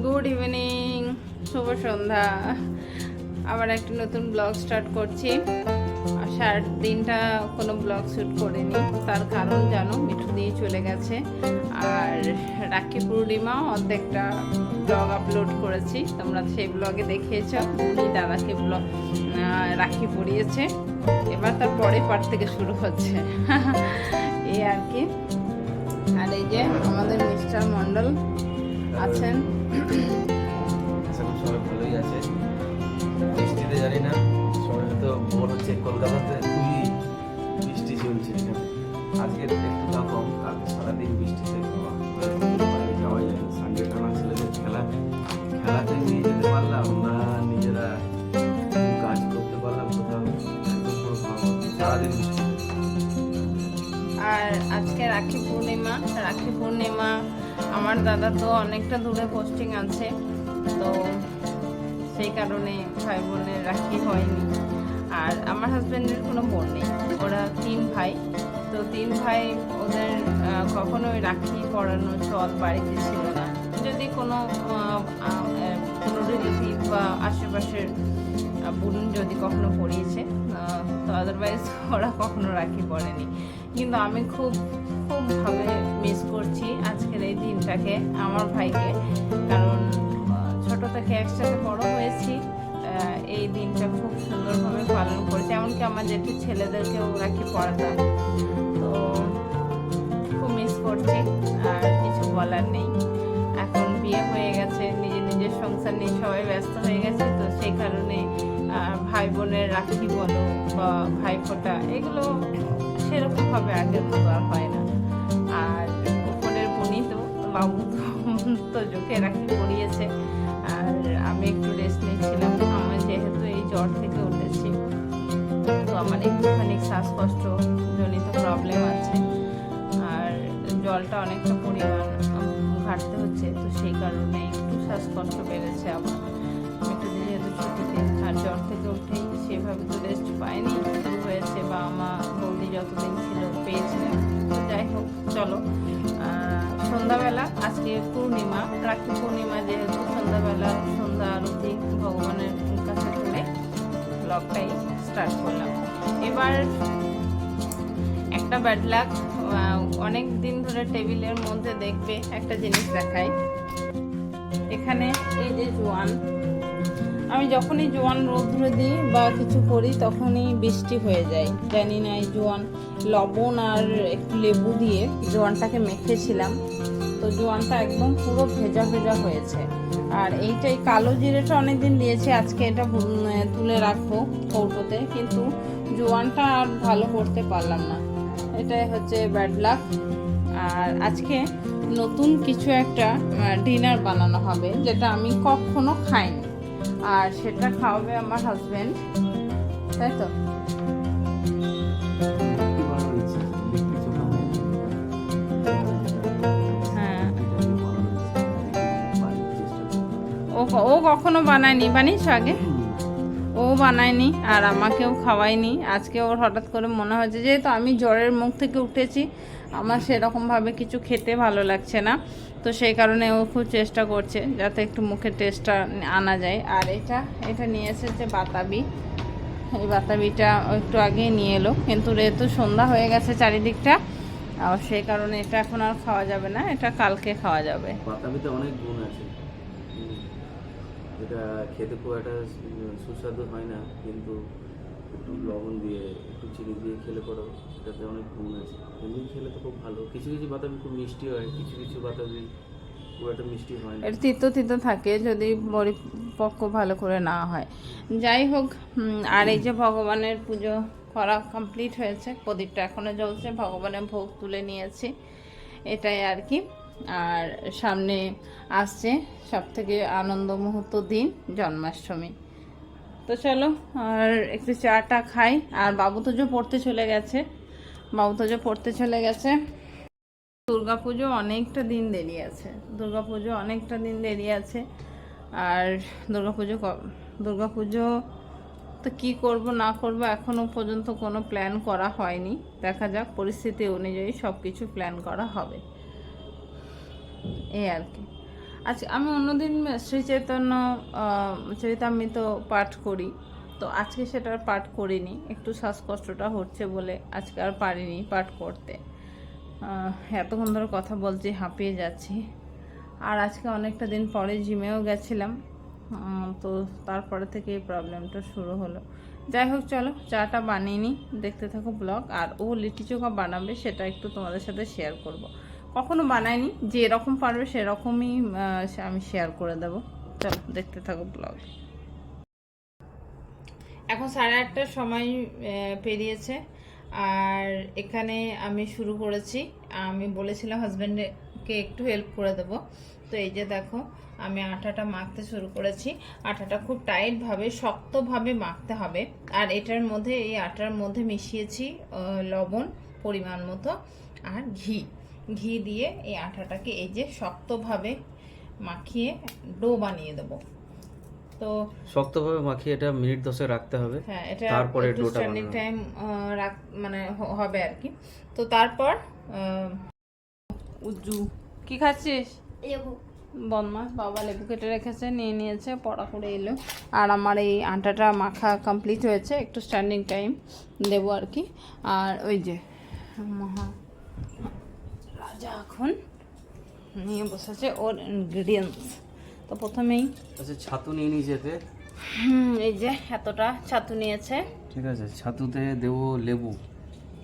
Good evening, শুভ সন্ধ্যা। আবার একটা নতুন ব্লগ স্টার্ট করছি। দিনটা কোনো ব্লগ শ্যুট করিনি, তার কারণ জানো, মিঠু দিয়ে চলে গেছে। আর রাখি পূর্ণিমা অর্ধেকটা ব্লগ আপলোড করেছি, তোমরা সেই ব্লগে দেখিয়েছ। উনি দাদাকে রাখি পরিয়েছে, এবার তার পরের পার্ট থেকে শুরু হচ্ছে। এই আর কি। আর এই যে আমাদের মিস্টার মন্ডল আছেন। সবাই ভালোই আছে। বৃষ্টিতে জানি না, সবাই হয়তো বোর হচ্ছে। কলকাতাতে খুবই বৃষ্টি চলছে এখানে। আজকে একটু কম, কালকে সারাদিন বৃষ্টিতে বাইরে যাওয়া যায় না। সানডে টানা ছেলেদের খেলাতে নিয়ে যেতে পারলাম না, নিজেরা কাজ করতে পারলাম কোথাও, একদম পুরো সারাদিন বৃষ্টি। আর আজকে রাখি পূর্ণিমা আমার দাদা তো অনেকটা দূরে পোস্টিং আছে, তো সেই কারণে ভাই বোনের রাখি হয়নি। আর আমার হাজব্যান্ডের কোনো বোন নেই, ওরা 3 ভাই। তো 3 ভাই, ওদের কখনোই রাখি পরানো চল বাড়িতে ছিল না। যদি কোনো রিলেটিভ বা আশেপাশের বোন যদি কখনো পরিয়েছে, তো আদারওয়াইজ ওরা কখনো রাখি পরেনি। কিন্তু আমি খুব ভাবে মিস করছি আজকের এই দিনটাকে, আমার ভাইকে। কারণ ছোট থেকে একসাথে বড় হয়েছি, এই দিনটা খুব সুন্দরভাবে পালন করেছি। এমনকি আমার জেঠু ছেলেদেরকেও রাখি পরাতাম। তো খুব মিস করছি, আর কিছু বলার নেই। এখন বিয়ে হয়ে গেছে, নিজের সংসার নিয়ে সবাই ব্যস্ত হয়ে গেছে, তো সেই কারণে ভাই বোনের রাখি বলো বা ভাইফোঁটা, এগুলো সেরকমভাবে আগের মতো আর হয় না। আর উপরের বোনই তো, বাবু তো চোখে রাখি পরিয়েছে। আর আমি একটু রেস্ট নিচ্ছিলাম, আমার যেহেতু এই জ্বর থেকে উঠেছি, তো আমার একটুখানি শ্বাসকষ্ট জনিত প্রবলেম আছে। আর জলটা অনেকটা পরিমাণ ঘাটতে হচ্ছে, তো সেই কারণে একটু শ্বাসকষ্ট বেড়েছে আমার। একটু যেহেতু ছুটিতে, আর জ্বর থেকে উঠেই সেভাবে তো রেস্ট পাইনি, শুরু হয়েছে। বা আমার বৌদি যতদিন ছিল পেয়েছিলাম। তো যাই হোক, চলো সন্ধ্যাবেলা, আজকে পূর্ণিমা, রাখি পূর্ণিমা যেহেতু, সন্ধ্যা আরতি ভগবানের কাছে করে ব্লগটাই স্টার্ট করলাম। এবার একটা ব্যাড লাক, অনেক দিন ধরে টেবিলের মধ্যে দেখবে একটা জিনিস দেখাই। এখানে এই যে জোয়ান, আমি যখনই জোয়ান রৌদ্রে দিই বা কিছু করি তখনই বৃষ্টি হয়ে যায়। জানি না, এই জোয়ান লবণ আর একটু লেবু দিয়ে জোয়ানটাকে মেখেছিলাম, তো জোয়ানটা একদম পুরো ভেজা হয়েছে। আর এইটাই কালো জিরেটা অনেকদিন দিয়েছি, আজকে এটা তুলে রাখবো কৌটোতে, কিন্তু জোয়ানটা আর ভালো করতে পারলাম না। এটাই হচ্ছে ব্যাড লাক। আর আজকে নতুন কিছু একটা ডিনার বানানো হবে, যেটা আমি কখনো খাইনি, আর সেটা খাওয়াবে আমার হাজবেন্ড, তাই তো? হ্যাঁ, ও কখনো বানায়নি। বানিয়েছো আগে? ও বানায়নি, আর আমাকেও খাওয়ায়নি। আজকে ওর হঠাৎ করে মনে হয়েছে, যেহেতু আমি জ্বরের মুখ থেকে উঠেছি, আমার সেরকমভাবে কিছু খেতে ভালো লাগছে না, তো সেই কারণে ও খুব চেষ্টা করছে যাতে একটু মুখের টেস্টটা আনা যায়। আর এটা নিয়ে এসেছে বাতাবি। এই বাতাবিটা একটু আগে নিয়ে এলো, কিন্তু যেহেতু সন্ধ্যা হয়ে গেছে চারিদিকটা, আর সেই কারণে এটা এখন আর খাওয়া যাবে না, এটা কালকে খাওয়া যাবে। বাতাবিতে অনেক গুণ আছে, এটা খেতে খুব একটা সুস্বাদু হয় না, কিন্তু একটু লবণ দিয়ে একটু চিনি দিয়ে খেলে পরেও এটাতে অনেক গুণ আছে। এমনি খেলে তো খুব ভালো। কিছু বাতাবি খুব মিষ্টি হয়, কিছু বাতাবি খুব একটা মিষ্টি হয় না, এর তিতো থাকে যদি পরিপক্ক ভালো করে না হয়। যাই হোক, আর এই যে ভগবানের পুজো করা কমপ্লিট হয়েছে, প্রদীপটা এখনও জ্বলছে, ভগবানের ভোগ তুলে নিয়েছি, এটাই আর কি। আর সামনে আসছে সবথেকে আনন্দ মুহূর্ত দিন, জন্মাষ্টমী। তো চলো আর একটু চাটা খাই। আর বাবু তো পড়তে চলে গেছে। দুর্গাপুজো অনেকটা দিন দেরি আছে। আর দুর্গাপুজো তো কি করব না করব এখনো পর্যন্ত কোনো প্ল্যান করা হয়নি, দেখা যাক, পরিস্থিতি অনুযায়ী সব কিছু প্ল্যান করা হবে, এই আর কি। আচ্ছা, আমি অন্যদিন শ্রী চৈতন্য চরিতামৃত পাঠ করি, তো আজকে সেটা আর পাঠ করিনি, একটু শ্বাসকষ্টটা হচ্ছে বলে আজকে আর পারিনি পাঠ করতে। এতক্ষণ ধরে কথা বলছি, হাঁপিয়ে যাচ্ছি। আর আজকে অনেকটা দিন পরে জিমেও গেছিলাম, তো তারপরে থেকে এই প্রবলেমটা শুরু হলো। যাই হোক, চলো চাটা বানিয়ে নিই, দেখতে থাকো ব্লগ। আর ও লিট্টি চোখা বানাবে, সেটা একটু তোমাদের সাথে শেয়ার করব। কখনো বানাইনি, যে এরকম পারবে সেরকমই আমি শেয়ার করে দেবো। চলো দেখতে থাকো ব্লগ। এখন 8:30টার সময় পেরিয়েছে, আর এখানে আমি শুরু করেছি। আমি বলেছিলাম হাজব্যান্ডকে একটু হেল্প করে দেবো, তো এই যে দেখো আমি আটাটা মাখতে শুরু করেছি। আটাটা খুব টাইটভাবে শক্তভাবে মাখতে হবে। আর এটার মধ্যে, এই আটার মধ্যে মিশিয়েছি লবণ পরিমাণ মতো আর ঘি দিয়ে এই আটাটাকে এই যে শক্তভাবে মাখিয়ে ডো বানিয়ে দেবো। তো শক্তভাবে মাখিয়ে এটা মিনিট 10 রাখতে হবে। হ্যাঁ, এটা তারপরে একটু ডোটা স্ট্যান্ডিং বানানো টাইম মানে হবে আর কি। তো তারপর উজ্জু কি খাচ্ছিস? লেবু। বদমাস, বাবা লেবু কেটে রেখেছে, নিয়ে নিয়েছে, পড়া করে এলো। আর আমার এই আটাটা মাখা কমপ্লিট হয়েছে, একটু স্ট্যান্ডিং টাইম দেবো আর কি। আর ওই যে মহা রাজা এখন নিয়ে বসেছে ওর ইনগ্রিডিয়েন্টস। তো প্রথমেই আচ্ছা, ছাতু নিয়ে নিই যেতে। এই যে এতটা ছাতু নিয়েছে। ঠিক আছে, ছাতুতে দেবো লেবু।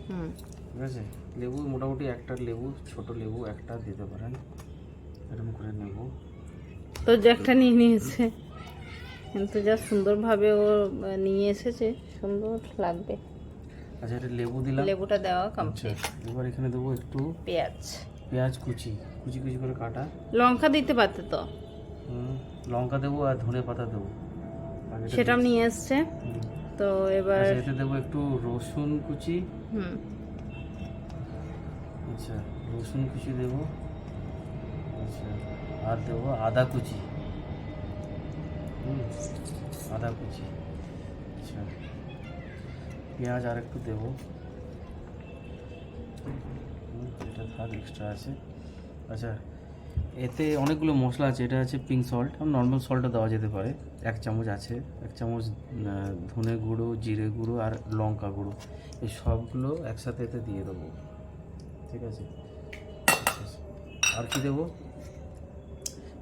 হুম, ঠিক আছে, লেবু মোটামুটি একটা লেবু, ছোট লেবু একটা দিতে পারেন, এরকম করে নেব। তো যে একটা নিয়ে নিয়েছে, কিন্তু যা সুন্দরভাবে ও নিয়ে এসেছে, সুন্দর লাগবে। আচ্ছা, এটা লেবু দিলাম, লেবুটা দেওয়া আচ্ছা কমপ্লিট। এবার এখানে দেবো একটু পেঁয়াজ, পেঁয়াজ কুচি কুচি কুচি করে কাটা। লঙ্কা দিতে পারতে তো, লঙ্কা দেবো আর ধনে পাতা দেবো, আগেটা সেটাও দিয়েছি। নিয়ে এসছে। হুম। তো এবার আচ্ছা, এতে দেবো একটু রসুন কুচি। হুম, আচ্ছা, রসুন কুচি দেবো। আচ্ছা, আর দেবো আদা কুচি। আদা কুচি। আচ্ছা, পেঁয়াজ আর একটু দেবো। এটা থাক, এক্সট্রা আছে। আচ্ছা, এতে অনেকগুলো মশলা আছে। এটা আছে পিঙ্ক সল্ট, নর্মাল সল্টও দেওয়া যেতে পারে, 1 চামচ আছে। 1 চামচ ধনে গুঁড়ো, জিরে গুঁড়ো আর লঙ্কা গুঁড়ো, এই সবগুলো একসাথে এতে দিয়ে দেবো। ঠিক আছে, আর কি দেবো?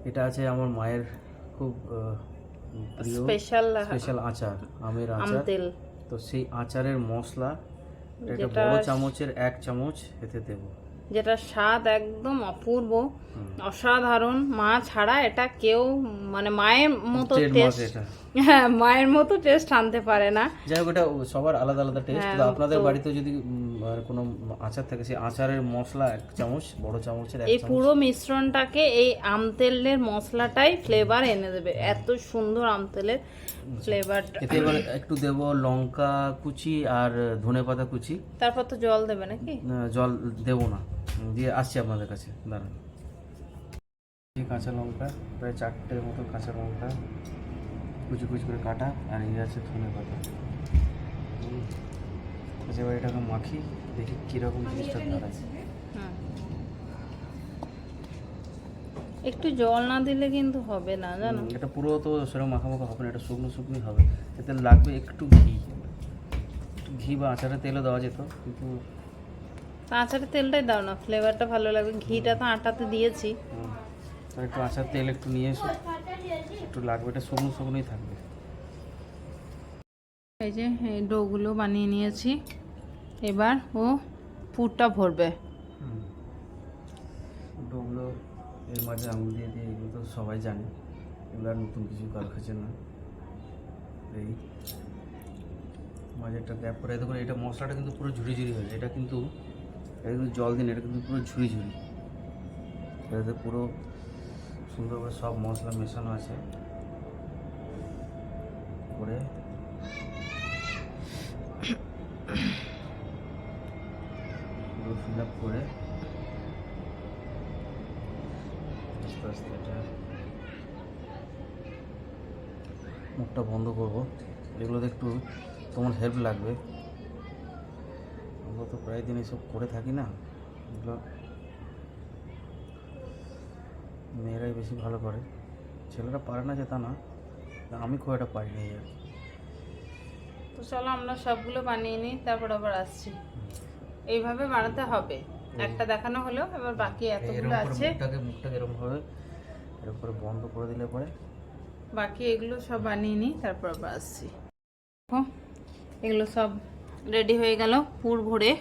এটা আছে আমার মায়ের খুব প্রিয় স্পেশাল আচার, আমের আচার। তেল, তো সেই আচারের মশলা, এটা যেটা বড় চামচের 1 চামচ এতে দেবো। যেটা স্বাদ একদম অপূর্ব, অসাধারণ। মা ছাড়া এটা কেউ, মানে মায়ের মতো টেস্ট, হ্যাঁ মায়ের মতো টেস্ট আনতে পারে না। যাই হোক, এটা সবার আলাদা আলাদা টেস্ট। হ্যাঁ, তো আপনাদের তো বাড়িতে যদি কোনো আচার থাকে, সেই আচারের মশলা 1 চামচ, বড় চামচের 1 এই চামচ। পুরো মিশ্রণটাকে এই আমতেলের মশলাটাই ফ্লেভার এনে দেবে, এত সুন্দর আমতেলের ফ্লেভারটা। এতে এবার একটু দেবো লঙ্কা কুচি আর ধনেপাতা কুচি। তারপর তো জল দেবে নাকি? জল দেবো না, দিয়ে আসছি আপনাদের কাছে, দাঁড়ান। কাঁচা লঙ্কা, প্রায় 4টে মতো কাঁচা লঙ্কা কুচি কুচি করে কাটা, আর এই আছে ধনেপাতা। আচ্ছা, এবার এটাকে মাখি, দেখি কীরকম জিনিসটা দাঁড়ায়। হুম, একটু জল না দিলে কিন্তু হবে না, জানো। এটা পুরো তো সেরকম মাখা মাখা হবে না, এটা শুকনো শুকনোই হবে। এতে লাগবে একটু ঘি, একটু ঘি বা আচারের তেলও দেওয়া যেত, কিন্তু আচারের তেলটাই দাও না, ফ্লেভারটা ভালো লাগবে। ঘিটা তো আটাতে দিয়েছি। তো একটু আচার তেল একটু নিয়ে এসো, একটু লাগবে, এটা শুকনো শুকনোই থাকবে। এই যে এই ডোগুলো বানিয়ে নিয়েছি, এবার ও পুরটা ভরবে। ওগুলো এর মাঝে আঙুল দিয়ে দিয়ে, এগুলো তো সবাই জানে, এগুলো আর নতুন কিছু কারো কাছে না। এই মাঝে একটা গ্যাপ করে দেখুন, এটা মশলাটা কিন্তু পুরো ঝুড়ি ঝুড়ি হয়েছে। এটা কিন্তু জল দিন, এটা কিন্তু পুরো ঝুড়ি ঝুড়ি, এটাতে পুরো সুন্দরভাবে সব মশলা মেশানো আছে। করে পুরো ফিল আপ করে আস্তে আস্তে এটা মুখটা বন্ধ করবো। এগুলোতে একটু তোমার হেল্প লাগবে, আমরা তো প্রায় দিন এসব করে থাকি না। এগুলো মেয়েরাই বেশি ভালো করে, ছেলেরা পারে না যে তা না, আমি খুব একটা পারি না আর কি। তো চলো আমরা সবগুলো বানিয়ে নিই, তারপর আবার আসছি। এইভাবে বানাতে হবে, একটা দেখানো হলো, এবার বাকি এতগুলো আছে, মুখটাকে এরকম ভাবে এরকম করে বন্ধ করে দিলে পরে বাকি এগুলো সব বানিয়ে নিই, তারপর আবার আসছি। দেখো এগুলো সব রেডি হয়ে গেল পুর ভরে।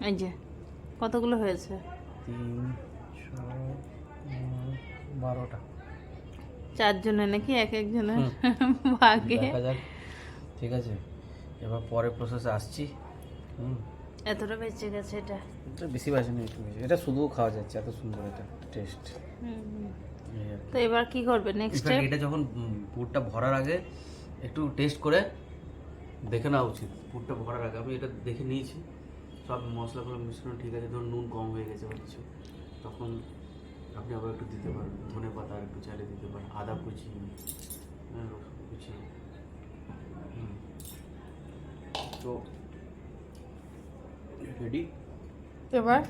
এই যে কতগুলো হয়েছে, 3, 6, 12টা। 4 জনের নাকি এক একজনের ভাগে। দেখা যাক, ঠিক আছে। এবার পরে প্রসেসে আসছি। এতটা বেঁচে গেছে এটা। এটা বেশি বাজে না, একটু বেশি। এটা শুধুও খাওয়া যাচ্ছে, এত সুন্দর এটা টেস্ট। তো এবার কি করবে নেক্সট স্টেপ? এটা যখন পুরটা ভরার আগে একটু টেস্ট করে দেখে নেওয়া উচিত। পুরটা ভরার আগে আমি এটা দেখে নিয়েছি, সব মশলাগুলো মিশ্রণ ঠিক আছে। ধরুন নুন কম হয়ে গেছে বা কিছু, তখন আপনি আবার একটু দিতে পারেন ধনে পাতা, আর একটু চাইলে দিতে পারেন আদা কুচি, রসুন কুচি। তো রেডি। এবার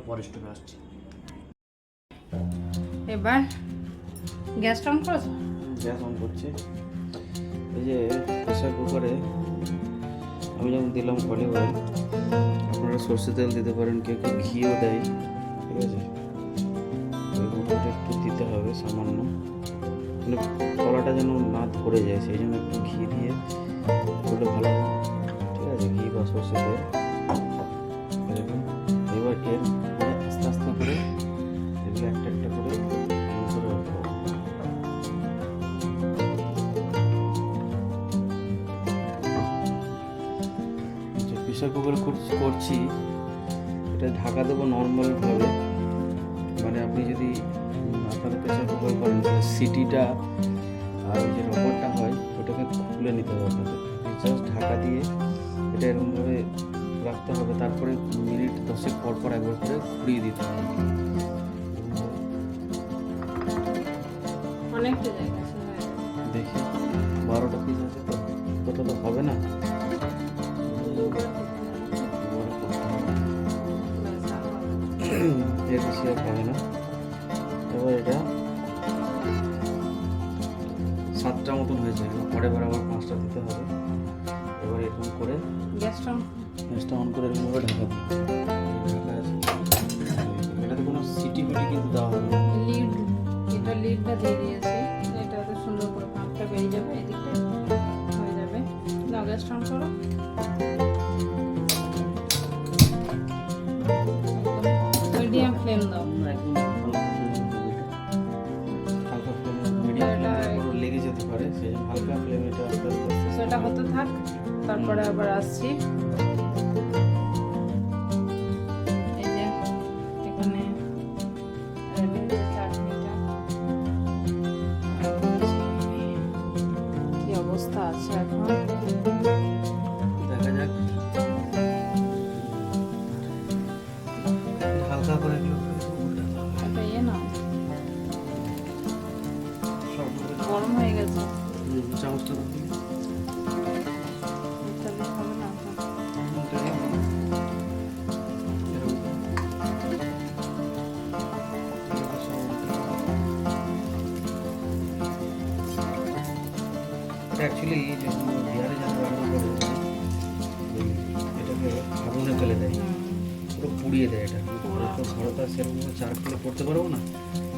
পরের স্টেপে আসছি। এবার গ্যাস অন করেছো? গ্যাস অন করছি। এই যে প্রেসার কুকারে আমি যেমন দিলাম অলিভ অয়েল, আপনারা সর্ষে তেল দিতে পারেন, কেউ কেউ ঘিও দেয়, ঠিক আছে। ওই মধ্যে একটু দিতে হবে সামান্য, মানে কলাটা যেন না ধরে যায়, সেই জন্য একটু ঘি দিয়ে করলে ভালো হয়, ঠিক আছে। ঘি বা সর্ষে তেল। এবার এর আস্তে আস্তে করে এগুলো একটা একটা করে করে রাখতে হবে। যে প্রেসার কুকার করছি, এটা ঢাকা দেবো নর্মালভাবে। মানে আপনি যদি আপনাদের প্রেসার কুকার করেন তাহলে সিটিটা আর ওই যে রবারটা হয় ওটাকে খুলে নিতে হবে আপনাদের। জাস্ট ঢাকা দিয়ে এটা এরকমভাবে রাখতে হবে, তারপরে মিনিট 10 পর পর একবার করে ঘুরিয়ে দিতে হবে। অনেকটা জায়গা আছে। দেখি 12টা পিস আছে, তো তত তো হবে না। এর বেশি আর হবে না। এবার এটা 7টা মতন হয়েছে, পরে এবার আবার 5টা দিতে হবে। এবার এরকম করে গ্যাসটা অন করে এরকমভাবে ঢাকা দিই। এটাতে কোনো সিটি ফিটি কিন্তু দেওয়া হবে না। লিড, এটা লিডটা দিয়ে দিয়েছি, এটা তো সুন্দর করে ভাতটা বেরিয়ে যাবে, এদিকটা হয়ে যাবে। নাও গ্যাসটা অন করো। মিডিয়াম ফ্লেম দাও। হালকা ফ্লেমে, মিডিয়াম ফ্লেমে লেগে যেতে পারে, সেই জন্য হালকা ফ্লেমে এটা আস্তে আস্তে সেটা হতে থাক, তারপরে আবার আসছি। এই যে এখানে রেডি হয়েছে চাটনিটা। কি অবস্থা আছে এখন? দেখা যাক। হালকা করে এগুলো একটা ইয়ে না, সব গরম হয়ে গেছে, চামচটা দিয়ে তাহলে হবে না এখন। অ্যাকচুয়ালি যখন বিহারে যারা রান্না করে এটাকে আগুনে ফেলে দেয়, পুরো পুড়িয়ে দেয়। এটা ঘরে তো সেরকম চার কিলো করতে পারবো না,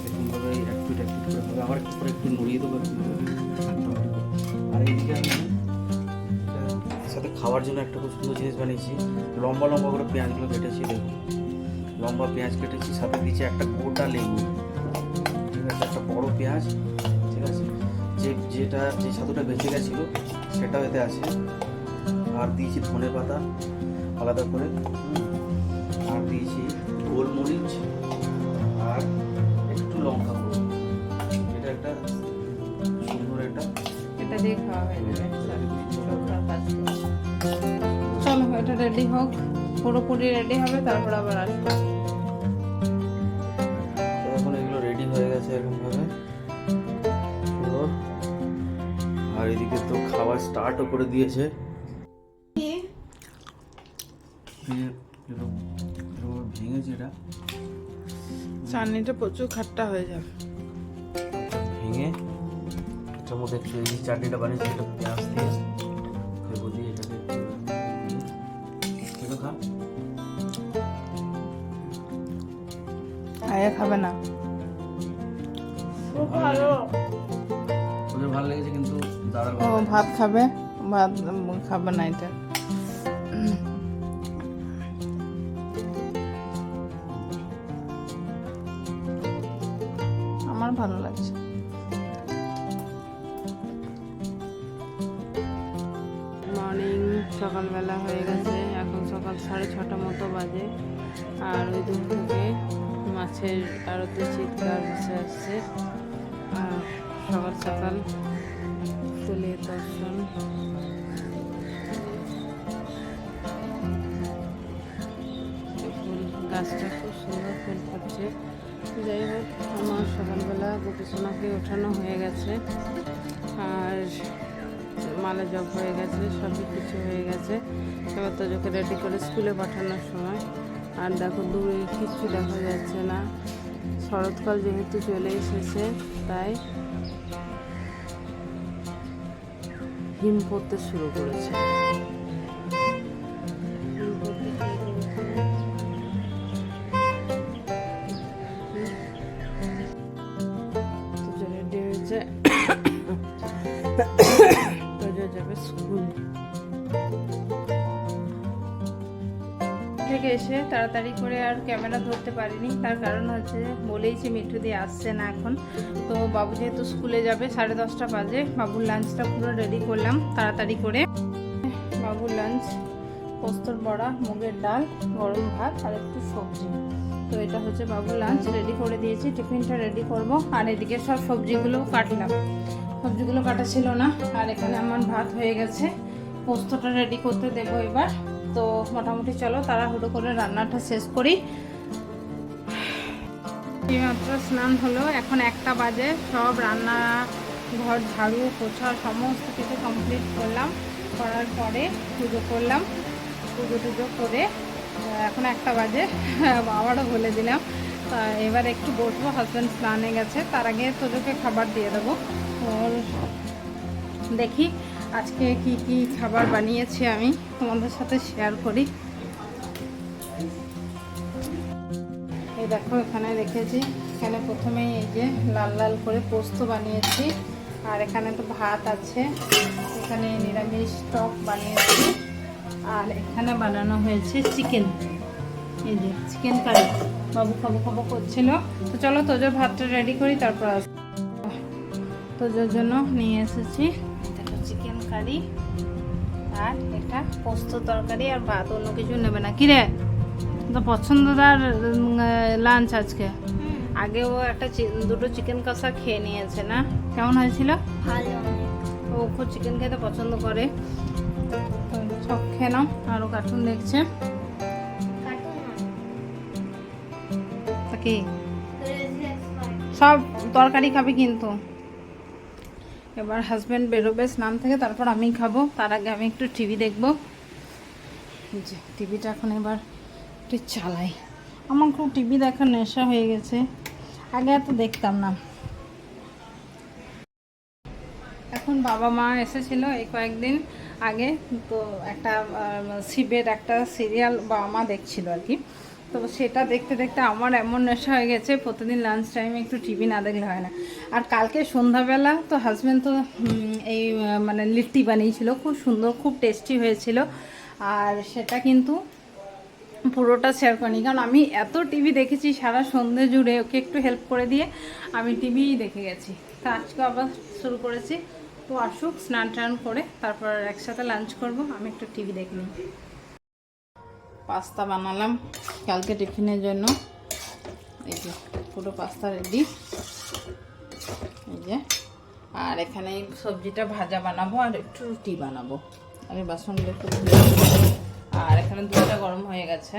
এরকমভাবে একটু করে হবে। আবার একটু করে একটু নড়িয়ে দেবো এরকমভাবে। আর এইদিকে আমি এর সাথে খাওয়ার জন্য একটা খুব সুন্দর জিনিস বানিয়েছি। লম্বা লম্বা করে পেঁয়াজগুলো কেটেছি, দেখুন লম্বা পেঁয়াজ কেটেছি, সাথে দিয়েছি একটা গোটা লেবু, ঠিক আছে, একটা বড় পেঁয়াজ, ঠিক আছে। যে ছাতুটা বেঁচে গেছিলো সেটাও এতে আছে। আর দিয়েছি ধনে পাতা আলাদা করে, আর দিয়েছি গোলমরিচ আর একটু লঙ্কা গুঁড়ো। এটা একটা সুন্দর একটা এটা দিয়ে খাওয়া হয়ে যাবে। চলো এটা রেডি হোক, পুরোপুরি রেডি হবে, তারপর আবার আসবো। তো এখন এগুলো রেডি হয়ে গেছে এরকমভাবে পুরো। আর এদিকে তো খাওয়া স্টার্টও করে দিয়েছে। ভেঙেছে এটা, চাটনিটা প্রচুর খাট্টা হয়ে যাবে। ভেঙে এটার মধ্যে একটু এই যে চাটনিটা বানিয়েছি এটা পেঁয়াজ দিয়ে লেবু দিয়ে এটাকে একটু খা। আয়া খাবে না। ওদের ভালো লেগেছে কিন্তু দাদার ও ভাত খাবে, ভাত খাবে না এটা। আমার ভালো লাগছে। মর্নিং সকালবেলা হয়ে গেছে, এখন সকাল 6:30 মতো বাজে। আর ওই দূর থেকে মাছের আড়তে চিৎকার ভেসে আসছে। আর সকাল সকাল ফুলের দর্শন। ফুল গাছটা খুব সুন্দর ফুল ফুটছে। যাই হোক, আমার সকালবেলা গোপীসোনাকে ওঠানো হয়ে গেছে, আর মালা জপ হয়ে গেছে, সবই কিছু হয়ে গেছে। এবার তোজোকে রেডি করে স্কুলে পাঠানোর সময়। আর দেখো দূরে কিছু দেখা যাচ্ছে না, শরৎকাল যেহেতু চলে এসেছে তাই হিম পড়তে শুরু করেছে। রেডি হয়েছে, তোজো যাবে স্কুল থেকে এসে তাড়াতাড়ি করে আর ক্যামেরা ধরতে পারিনি। তার কারণ হচ্ছে বলেইছি মিঠু দিয়ে আসছে না এখন। তো বাবু যেহেতু স্কুলে যাবে, 10:30 বাজে, বাবুর লাঞ্চটা পুরো রেডি করলাম তাড়াতাড়ি করে। বাবুর লাঞ্চ পোস্তর বড়া, মুগের ডাল, গরম ভাত আর একটু সবজি। তো এটা হচ্ছে বাবুর লাঞ্চ রেডি করে দিয়েছি। টিফিনটা রেডি করব। আর এদিকে সব সবজিগুলো কাটলাম, সবজিগুলো কাটা ছিল না। আর এখানে আমার ভাত হয়ে গেছে, পোস্তটা রেডি করতে দেবো এবার। তো মোটামুটি চলো তাড়াহুড়ো করে রান্নাটা শেষ করি। এইমাত্র স্নান হলো, এখন 1টা বাজে। সব রান্না ঘর ঝাড়ু পোছা সমস্ত কিছু কমপ্লিট করলাম। করার পরে পুজো করলাম, পুজো করে এখন 1টা বাজে, আবারও বলে দিলাম। তা এবার একটু বসবো, হাজব্যান্ড স্নানে গেছে, তার আগে তোজোকে খাবার দিয়ে দেবো। ওর দেখি আজকে কি কি খাবার বানিয়েছি আমি তোমাদের সাথে শেয়ার করি। এই দেখো এখানে রেখেছি, এখানে প্রথমেই এই যে লাল লাল করে পোস্ত বানিয়েছি। আর এখানে তো ভাত আছে, এখানে নিরামিষ টক বানিয়েছি। আর এখানে বানানো হয়েছে চিকেন, এই যে চিকেন কারি। বাবু খাবো খাবো করছিল। তো চলো তোজোর ভাতটা রেডি করি, তারপর তোজোর জন্য নিয়ে এসেছি চিকেন কারি। আর এটা পোস্ত তরকারি আর ভাত, অন্য কিছু নেবে না। কিরে তো পছন্দদার লাঞ্চ আজকে। আগেও দুটো চিকেন কষা খেয়ে নিয়েছে না, কেমন হয়েছিল? ও খুব চিকেন খেতে পছন্দ করে। সব খেয়ে নাও। আরও কার্টুন দেখছে। কি সব তরকারি খাবি কিন্তু। এবার হাজব্যান্ড বেরোবে স্নান থেকে, তারপর আমি খাবো। তার আগে আমি একটু টিভি দেখবো। যে টিভিটা এখন এবার একটু চালাই। আমার খুব টিভি দেখার নেশা হয়ে গেছে, আগে এত দেখতাম না। এখন বাবা মা এসেছিল এই কয়েকদিন আগে, তো একটা শিবের একটা সিরিয়াল বাবা মা দেখছিল আর কি। তো সেটা দেখতে দেখতে আমার এমন নেশা হয়ে গেছে, প্রতিদিন লাঞ্চ টাইমে একটু টিভি না দেখলে হয় না। আর কালকে সন্ধ্যাবেলা তো হাজব্যান্ড তো এই মানে লিট্টি বানিয়েছিল, খুব সুন্দর, খুব টেস্টি হয়েছিল। আর সেটা কিন্তু পুরোটা শেয়ার করিনি, কারণ আমি এত টিভি দেখেছি সারা সন্ধে জুড়ে। ওকে একটু হেল্প করে দিয়ে আমি টিভিই দেখে গেছি। তো আজকে আবার শুরু করেছি। তো আসুক, স্নান টান করে তারপর একসাথে লাঞ্চ করব। আমি একটু টিভি দেখে নিই। পাস্তা বানালাম কালকে টিফিনের জন্য। এই যে পুরো পাস্তা রেডি, এই যে। আর এখানে সবজিটা ভাজা বানাবো আর একটু রুটি বানাবো। আর এই বাসনগুলো একটু ধুয়ে। আর এখানে দুধটা গরম হয়ে গেছে।